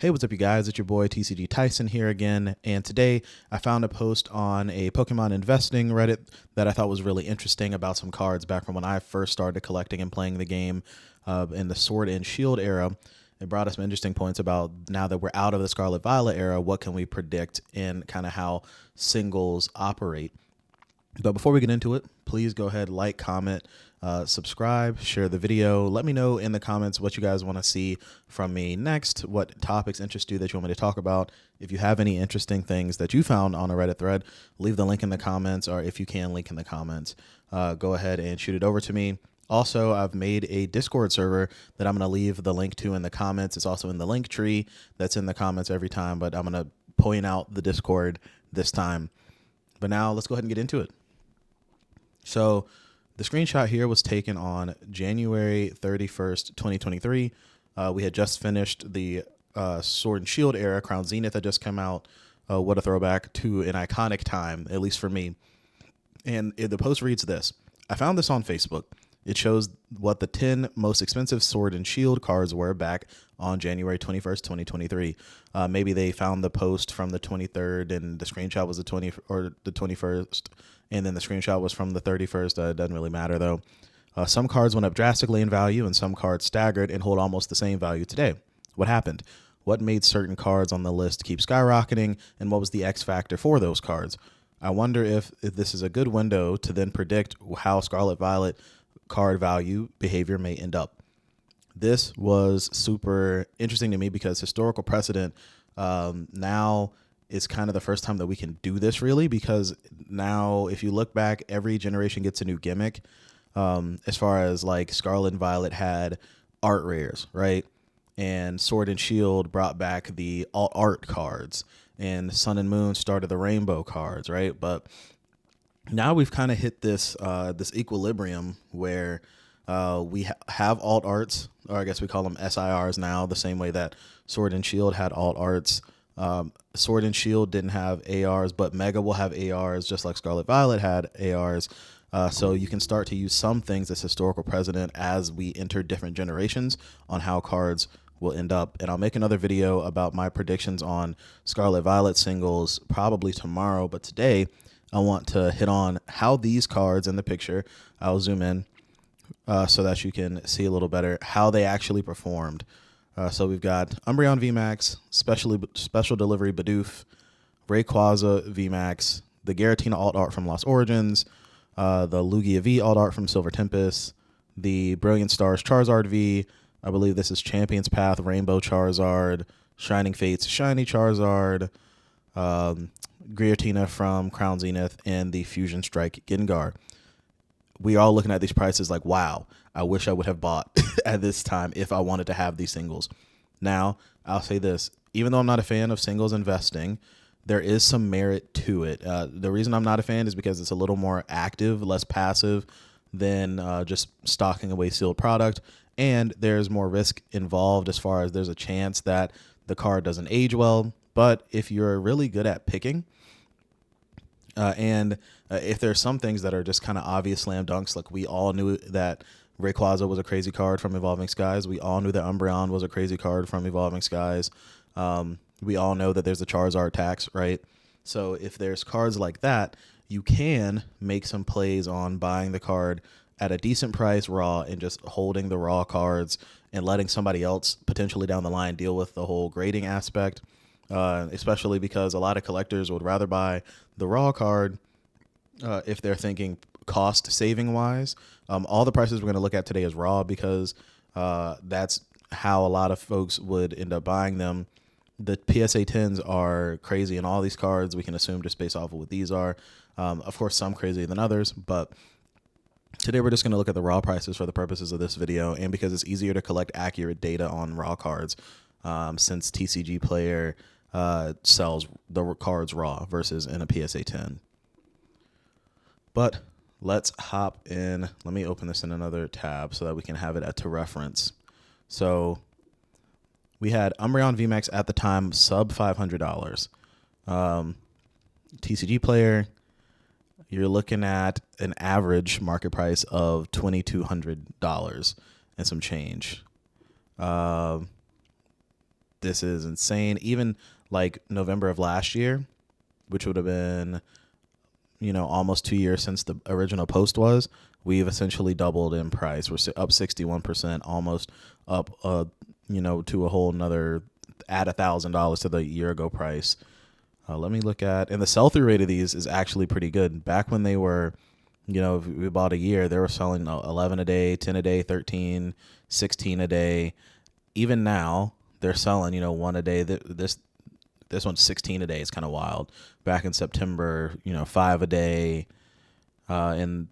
Hey, what's up, you guys? It's your boy TCG Tyson here again, and today I found a post on a Pokemoninvesting Reddit that I thought was really interesting about some cards back from when I first started collecting and playing the game in the Sword and Shield era. It brought us some interesting points about now that we're out of the Scarlet Violet era, what can we predict in kind of how singles operate. But before we get into it, please go ahead, like, comment, subscribe, share the video. Let me know in the comments what you guys want to see from me next, what topics interest you that you want me to talk about. If you have any interesting things that you found on a Reddit thread, leave the link in the comments, or if you can, link in the comments. Go ahead and shoot it over to me. Also, I've made a Discord server that I'm going to leave the link to in the comments. It's also in the link tree that's in the comments every time, but I'm going to point out the Discord this time. But now let's go ahead and get into it. So the screenshot here was taken on January 31st, 2023. We had just finished the Sword and Shield era. Crown Zenith had just come out. What a throwback to an iconic time, at least for me. And the post reads this. I found this on Facebook. It shows what the 10 most expensive Sword and Shield cards were back on January 21st, 2023. Maybe they found the post from the 23rd and the screenshot was the 21st, and then the screenshot was from the 31st. It doesn't really matter though. Some cards went up drastically in value and some cards staggered and hold almost the same value today. What happened? What made certain cards on the list keep skyrocketing, and what was the X factor for those cards? I wonder if this is a good window to then predict how Scarlet Violet card value behavior may end up. This was super interesting to me because historical precedent now is kind of the first time that we can do this really, because now if you look back, every generation gets a new gimmick. As far as like Scarlet and Violet had art rares, right? And Sword and Shield brought back the alt art cards, and Sun and Moon started the rainbow cards, right? But now we've kind of hit this this equilibrium where we have alt arts, or I guess we call them SIRs now, the same way that Sword and Shield had alt arts. Sword and Shield didn't have ARs, but Mega will have ARs, just like Scarlet Violet had ARs. So you can start to use some things as historical precedent as we enter different generations on how cards will end up. And I'll make another video about my predictions on Scarlet Violet singles probably tomorrow, but today I want to hit on how these cards in the picture, I'll zoom in so that you can see a little better how they actually performed. So we've got Umbreon VMAX, special delivery Bidoof, Rayquaza VMAX, the Giratina alt art from Lost Origins, the Lugia V alt art from Silver Tempest, the Brilliant Stars Charizard V. I believe this is Champion's Path Rainbow Charizard, Shining Fates Shiny Charizard, Giratina from Crown Zenith, and the Fusion Strike Gengar. We are all looking at these prices like, wow, I wish I would have bought at this time if I wanted to have these singles. Now, I'll say this, even though I'm not a fan of singles investing, there is some merit to it. The reason I'm not a fan is because it's a little more active, less passive than just stocking away sealed product. And there's more risk involved as far as there's a chance that the card doesn't age well. But if you're really good at picking, and if there's some things that are just kind of obvious slam dunks, like we all knew that Rayquaza was a crazy card from Evolving Skies. We all knew that Umbreon was a crazy card from Evolving Skies. We all know that there's a Charizard tax, right? So if there's cards like that, you can make some plays on buying the card at a decent price raw and just holding the raw cards and letting somebody else potentially down the line deal with the whole grading aspect. Especially because a lot of collectors would rather buy the raw card if they're thinking cost saving wise. All the prices we're going to look at today is raw because that's how a lot of folks would end up buying them. The PSA 10s are crazy, and all these cards we can assume just based off of what these are. Of course, some crazier than others, but today we're just going to look at the raw prices for the purposes of this video, and because it's easier to collect accurate data on raw cards since TCG Player sells the cards raw versus in a PSA 10. But let's hop in. Let me open this in another tab so that we can have it to reference. So we had Umbreon VMAX at the time sub $500. TCG Player, you're looking at an average market price of $2,200 and some change. this is insane. Even like November of last year, which would have been, almost 2 years since the original post was, we've essentially doubled in price. We're up 61%, almost up, to a whole nother, add $1,000 to the year ago price. Let me look at, and the sell through rate of these is actually pretty good. Back when they were, if we bought a year, they were selling 11 a day, 10 a day, 13, 16 a day. Even now, they're selling, one a day. This one's 16 a day. It's kind of wild. Back in September, 5 a day. And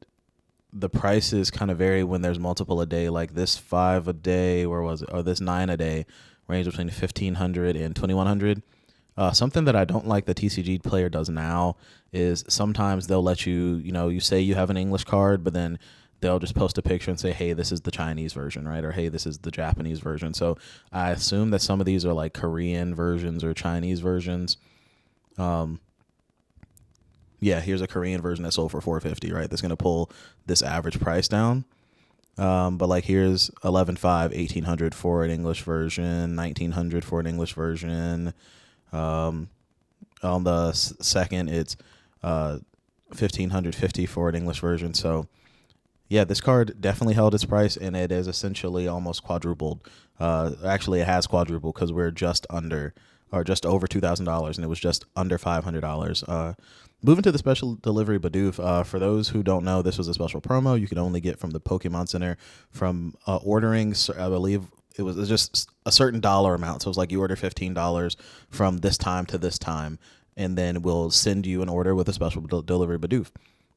the prices kind of vary when there's multiple a day. Like this 5 a day, where was it? Or this 9 a day, range between 1,500 and 2,100. Something that I don't like the TCG player does now is sometimes they'll let you, you say you have an English card, but then they'll just post a picture and say, hey, this is the Chinese version, right? Or, hey, this is the Japanese version. So I assume that some of these are like Korean versions or Chinese versions. Yeah, here's a Korean version that sold for $450, right? That's going to pull this average price down. But like here's 11.5, 1,800 for an English version, 1,900 for an English version. On the second, it's 1,550 for an English version. So yeah, this card definitely held its price, and it is essentially almost quadrupled. Actually, it has quadrupled because we're just under or just over $2,000, and it was just under $500. Moving to the special delivery Bidoof. For those who don't know, this was a special promo you could only get from the Pokemon Center from ordering. I believe it was just a certain dollar amount. So it was like you order $15 from this time to this time, and then we'll send you an order with a special delivery Bidoof.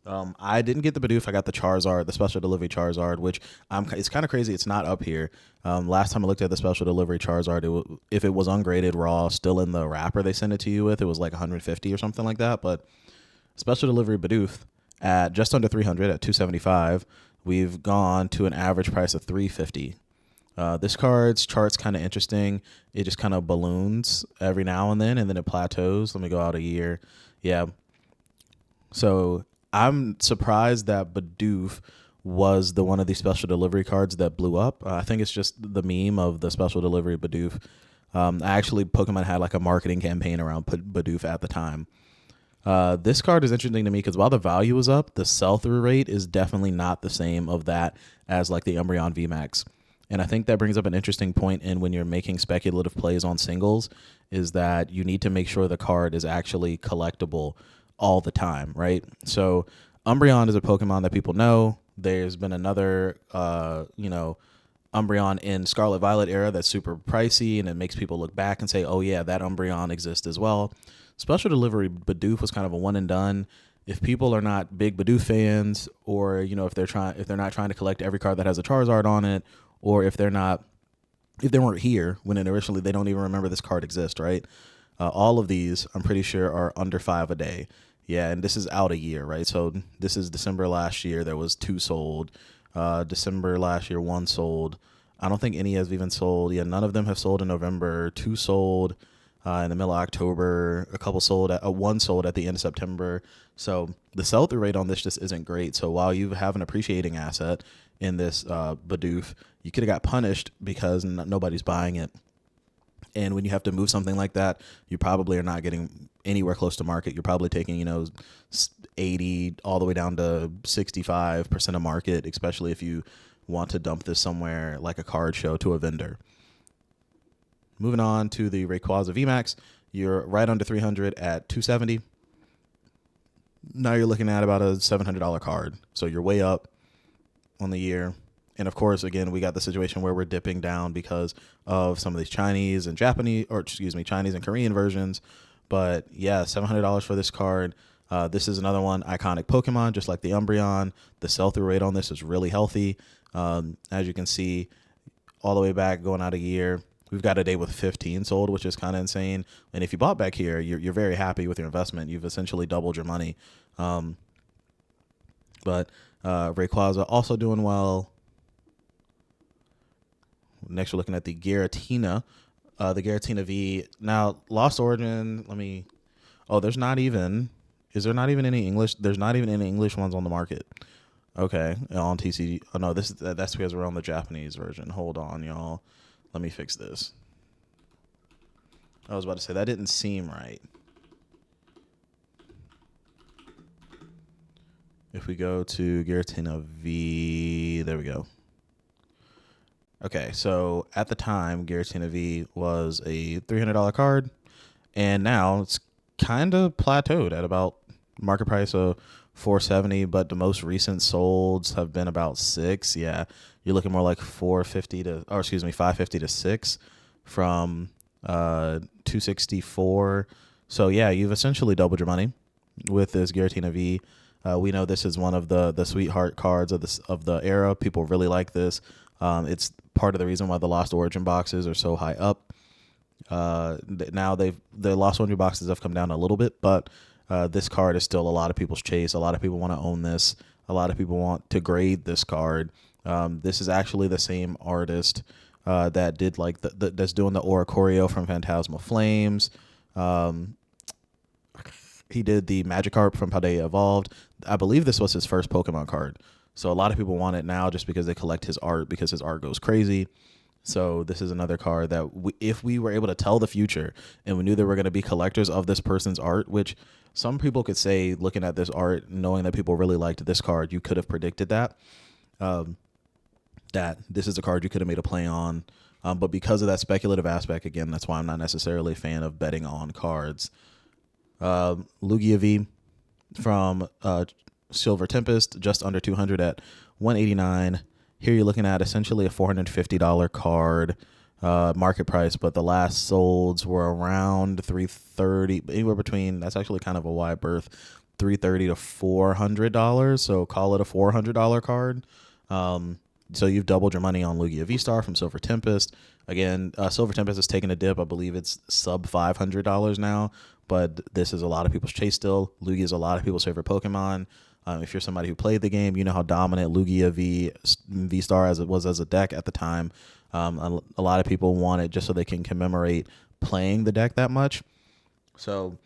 I didn't get the Bidoof. I got the Charizard, the special delivery Charizard, which it's kind of crazy. It's not up here. Last time I looked at the special delivery Charizard, if it was ungraded raw, still in the wrapper they sent it to you with, it was like 150 or something like that. But special delivery Bidoof at just under 300 at 275. We've gone to an average price of 350. This card's chart's kind of interesting. It just kind of balloons every now and then it plateaus. Let me go out a year. Yeah. So I'm surprised that Bidoof was the one of these special delivery cards that blew up. I think it's just the meme of the special delivery Bidoof. Actually, Pokemon had like a marketing campaign around Bidoof at the time. This card is interesting to me because while the value is up, the sell-through rate is definitely not the same of that as like the Umbreon VMAX. And I think that brings up an interesting point in when you're making speculative plays on singles, is that you need to make sure the card is actually collectible all the time, right? So Umbreon is a Pokemon that people know. There's been another, Umbreon in Scarlet Violet era that's super pricey, and it makes people look back and say, oh yeah, that Umbreon exists as well. Special delivery Bidoof was kind of a one and done. If people are not big Bidoof fans, or if they're not trying to collect every card that has a Charizard on it, or if they weren't here when it originally, they don't even remember this card exists, right? All of these, I'm pretty sure, are under 5 a day. Yeah, and this is out a year, right? So this is December last year. There was 2 sold. December last year, 1 sold. I don't think any has even sold. Yeah, none of them have sold in November. 2 sold in the middle of October. A couple sold. 1 sold at the end of September. So the sell-through rate on this just isn't great. So while you have an appreciating asset in this Bidoof, you could have got punished because nobody's buying it. And when you have to move something like that, you probably are not getting anywhere close to market. You're probably taking, 80 all the way down to 65% of market, especially if you want to dump this somewhere like a card show to a vendor. Moving on to the Rayquaza VMAX, you're right under 300 at 270. Now you're looking at about a $700 card. So you're way up on the year. And of course, again, we got the situation where we're dipping down because of some of these Chinese and Korean versions. But yeah, $700 for this card. This is another one, iconic Pokemon, just like the Umbreon. The sell-through rate on this is really healthy. As you can see, all the way back, going out a year, we've got a day with 15 sold, which is kind of insane. And if you bought back here, you're very happy with your investment. You've essentially doubled your money. But Rayquaza also doing well. Next, we're looking at the Giratina V. Now, Lost Origin, is there not even any English? There's not even any English ones on the market. Okay, on TCG. Oh, no, that's because we're on the Japanese version. Hold on, y'all. Let me fix this. I was about to say that didn't seem right. If we go to Giratina V, there we go. Okay, so at the time, Giratina V was a $300 card, and now it's kind of plateaued at about market price of 470. But the most recent solds have been about six. Yeah, you're looking more like 450 to, or excuse me, 550 to six from 264. So yeah, you've essentially doubled your money with this Giratina V. We know this is one of the sweetheart cards of the era. People really like this. It's part of the reason why the Lost Origin boxes are so high up. Now the Lost Origin boxes have come down a little bit, but this card is still a lot of people's chase. A lot of people want to own this. A lot of people want to grade this card. This is actually the same artist that did like that's doing the Oricorio from Phantasmal Flames. He did the Magikarp from Paldea Evolved. I believe this was his first Pokemon card. So a lot of people want it now just because they collect his art, because his art goes crazy. So this is another card that if we were able to tell the future and we knew there were going to be collectors of this person's art, which some people could say, looking at this art, knowing that people really liked this card, you could have predicted that. That this is a card you could have made a play on. But because of that speculative aspect, again, that's why I'm not necessarily a fan of betting on cards. Lugia V from Silver Tempest, just under 200 at 189. Here you're looking at essentially a $450 card market price, but the last solds were around 330, anywhere between, that's actually kind of a wide berth, $330 to $400. So call it a $400 card. So you've doubled your money on Lugia V-Star from Silver Tempest. Again, Silver Tempest is taking a dip. I believe it's sub $500 now, but this is a lot of people's chase still. Lugia is a lot of people's favorite Pokemon. If you're somebody who played the game, you know how dominant Lugia V-Star as it was as a deck at the time. A lot of people want it just so they can commemorate playing the deck that much. So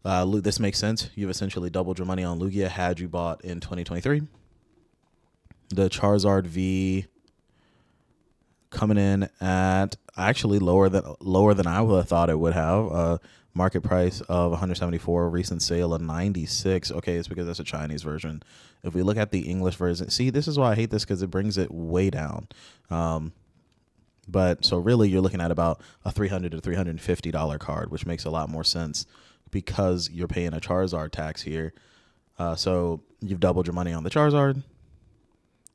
this makes sense. You've essentially doubled your money on Lugia had you bought in 2023. The Charizard V coming in at actually lower than I would have thought it would have. Market price of 174, recent sale of 96. Okay, it's because that's a Chinese version. If we look at the English version, see, this is why I hate this, because it brings it way down. But so really you're looking at about a $300 to $350 card, which makes a lot more sense because you're paying a Charizard tax here. So you've doubled your money on the Charizard.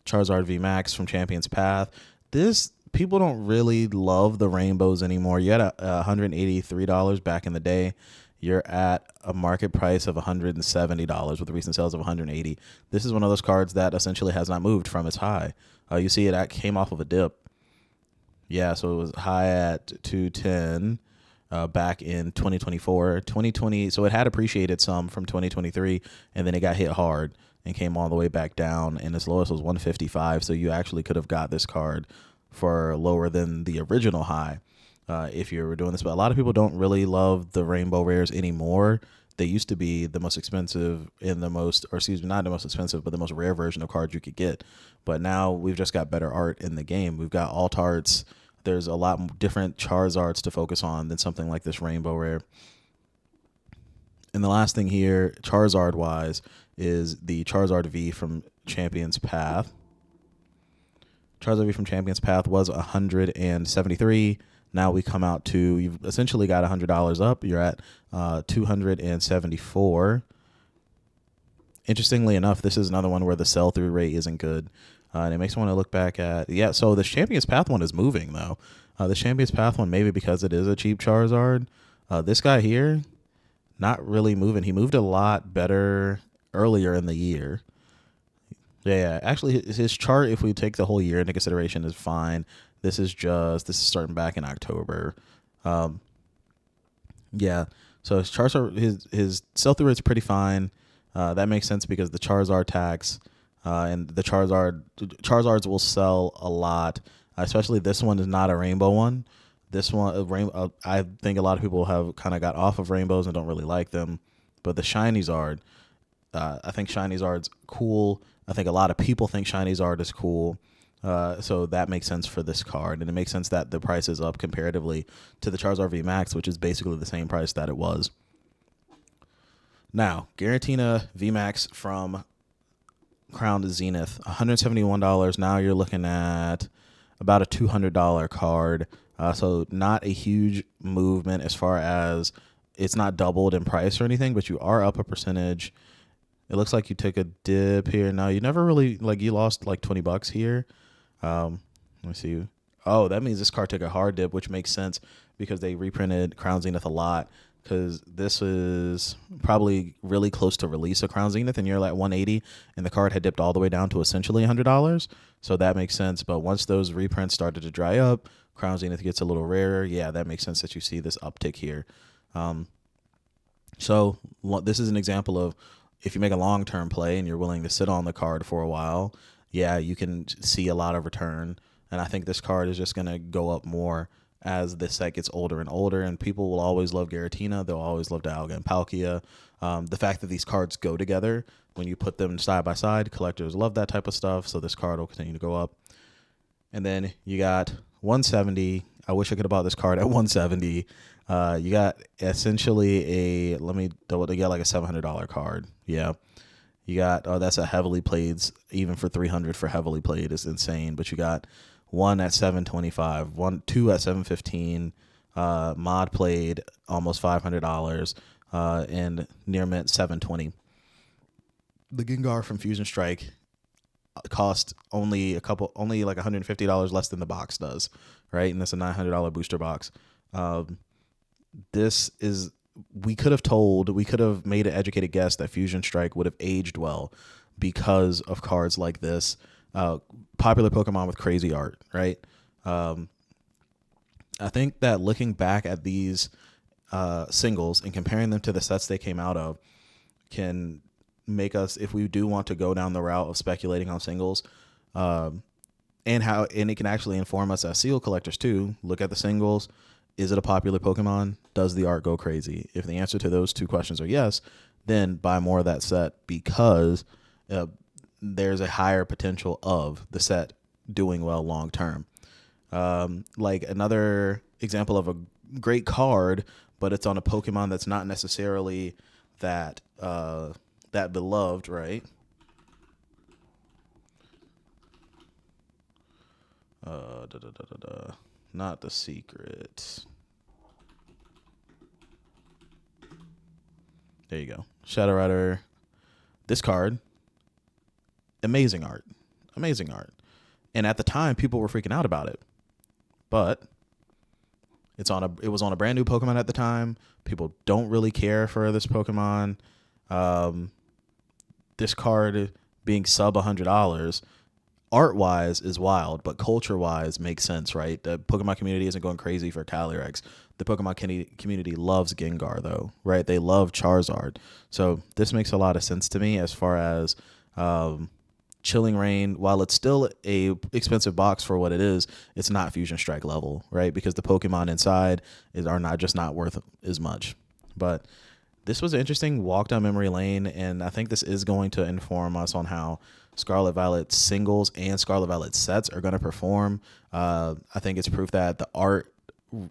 Charizard V Max from Champion's Path. This, people don't really love the rainbows anymore. You had $183 back in the day. You're at a market price of $170 with recent sales of $180. This is one of those cards that essentially has not moved from its high. You see it came off of a dip. Yeah, so it was high at 210 back in 2024. 2020, so it had appreciated some from 2023, and then it got hit hard and came all the way back down, and its lowest was 155. So you actually could have got this card for lower than the original high if you were doing this. But a lot of people don't really love the rainbow rares anymore. They used to be the most expensive and the most, or excuse me, not the most expensive, but the most rare version of cards you could get. But now we've just got better art in the game. We've got alt arts. There's a lot different Charizards to focus on than something like this rainbow rare. And the last thing here, Charizard-wise, is the Charizard V from Champion's Path. Charizard V from Champion's Path was $173. Now we come out to, you've essentially got $100 up. You're at $274. Interestingly enough, this is another one where the sell-through rate isn't good. And it makes me want to look back at, yeah, so the Champion's Path one is moving, though. The Champion's Path one, maybe because it is a cheap Charizard. This guy here, not really moving. He moved a lot better earlier in the year. Yeah, actually, his chart, if we take the whole year into consideration, is fine. This is starting back in October. Yeah, so his charts are, his sell-through rate's pretty fine. That makes sense because the Charizard tax and the Charizards will sell a lot. Especially this one is not a rainbow one. This one, I think a lot of people have kind of got off of rainbows and don't really like them. But the Shiny Zard, I think Shiny Zard's cool. I think a lot of people think Shiny Zard is cool. So that makes sense for this card, and it makes sense that the price is up comparatively to the Charizard V Max, which is basically the same price that it was. Now, Giratina V Max from Crown to Zenith, $171. Now you're looking at about a $200 card. So not a huge movement as far as it's not doubled in price or anything, but you are up a percentage. It looks like you took a dip here. No, you never really, like, you lost like $20 here. Let me see. Oh, that means this card took a hard dip, which makes sense because they reprinted Crown Zenith a lot, because this is probably really close to release of Crown Zenith, and you're like 180, and the card had dipped all the way down to essentially $100. So that makes sense. But once those reprints started to dry up, Crown Zenith gets a little rarer. Yeah, that makes sense that you see this uptick here. So this is an example of, if you make a long-term play and you're willing to sit on the card for a while, yeah, you can see a lot of return. And I think this card is just going to go up more as this set gets older and older, and people will always love Giratina. They'll always love Dialga and Palkia. The fact that these cards go together, when you put them side by side, collectors love that type of stuff, so this card will continue to go up. And then you got 170. I wish I could have bought this card at 170. You got essentially a, let me double, you got like a $700 card. Yeah. You got, oh, that's a heavily played, even for 300 for heavily played is insane. But you got one at 725, two at 715, mod played almost $500, and near mint 720. The Gengar from Fusion Strike cost only like $150 less than the box does, right? And that's a $900 booster box. This is, we could have made an educated guess that Fusion Strike would have aged well because of cards like this. Popular Pokemon with crazy art, right? I think that looking back at these singles and comparing them to the sets they came out of can make us, if we do want to go down the route of speculating on singles, and it can actually inform us as seal collectors too. Look at the singles. Is it a popular Pokemon? Does the art go crazy? If the answer to those two questions are yes, then buy more of that set, because there's a higher potential of the set doing well long term. Like another example of a great card, but it's on a Pokemon that's not necessarily that that beloved, right? Not the secret. There you go. Shadow Rider. This card, amazing art. Amazing art. And at the time, people were freaking out about it. But it was on a brand new Pokemon at the time. People don't really care for this Pokemon. This card being sub $100, art-wise is wild, but culture-wise makes sense, right? The Pokemon community isn't going crazy for Calyrex. The Pokemon community loves Gengar, though, right? They love Charizard. So this makes a lot of sense to me as far as Chilling Reign. While it's still a expensive box for what it is, it's not Fusion Strike level, right? Because the Pokemon inside are not worth as much. But this was an interesting walk down memory lane, and I think this is going to inform us on how Scarlet Violet singles and Scarlet Violet sets are going to perform. I think it's proof that the art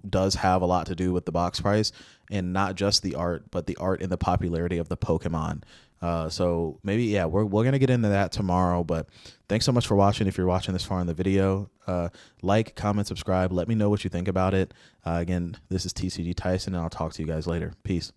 does have a lot to do with the box price, and not just the art, but the art and the popularity of the Pokemon. So maybe, yeah, we're going to get into that tomorrow, but thanks so much for watching. If you're watching this far in the video, like, comment, subscribe, let me know what you think about it. Again, this is TCG Tyson, and I'll talk to you guys later. Peace.